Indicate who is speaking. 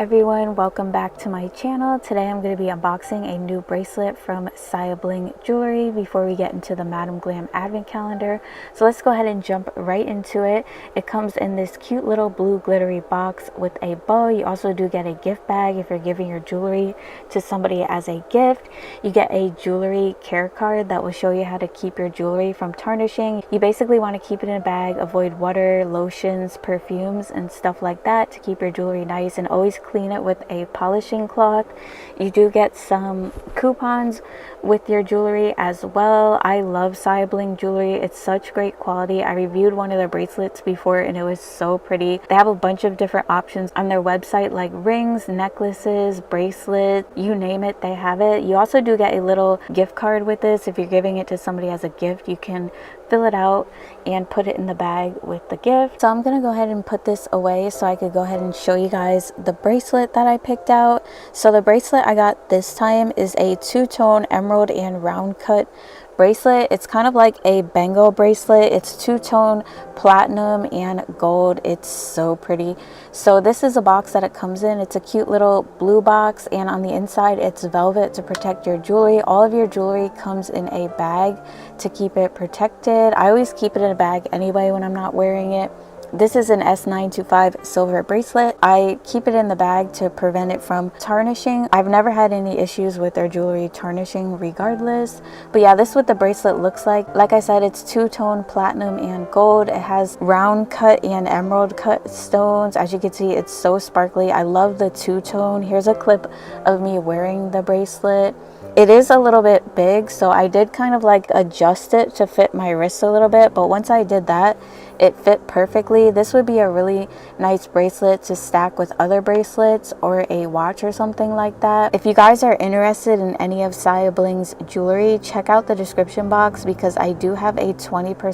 Speaker 1: everyone, welcome back to my channel. Today I'm going to be unboxing a new bracelet from Sayabling jewelry before we get into the Madam Glam advent calendar. So let's go ahead and jump right into it. It comes in this cute little blue glittery box with a bow. You also do get a gift bag if you're giving your jewelry to somebody as a gift. You get a jewelry care card that will show you how to keep your jewelry from tarnishing. You basically want to keep it in a bag, avoid water, lotions, perfumes, and stuff like that to keep your jewelry nice, and always clean it with a polishing cloth. You do get some coupons with your jewelry as well. I love Sayabling jewelry. It's such great quality. I reviewed one of their bracelets before and it was so pretty. They have a bunch of different options on their website, like rings, necklaces, bracelets, you name it, they have it. You also do get a little gift card with this. If you're giving it to somebody as a gift, you can fill it out and put it in the bag with the gift. So I'm gonna go ahead and put this away so I could go ahead and show you guys the bracelet that I picked out. So the bracelet I got this time is a two-tone emerald and round cut bracelet. It's kind of like a bangle bracelet. It's two-tone platinum and gold. It's so pretty. So this is a box that it comes in. It's a cute little blue box, and on the inside it's velvet to protect your jewelry. All of your jewelry comes in a bag to keep it protected. I always keep it in a bag anyway when I'm not wearing it. This is an S925 silver bracelet. I keep it in the bag to prevent it from tarnishing. I've never had any issues with their jewelry tarnishing regardless. But yeah, this is what the bracelet looks like. Like I said, it's two-tone platinum and gold. It has round cut and emerald cut stones. As you can see, it's so sparkly. I love the two-tone. Here's a clip of me wearing the bracelet. It is a little bit big, so I did kind of like adjust it to fit my wrist a little bit, but once I did that, it fit perfectly. This would be a really nice bracelet to stack with other bracelets or a watch or something like that. If you guys are interested in any of Sayabling's jewelry, check out the description box because I do have a 20%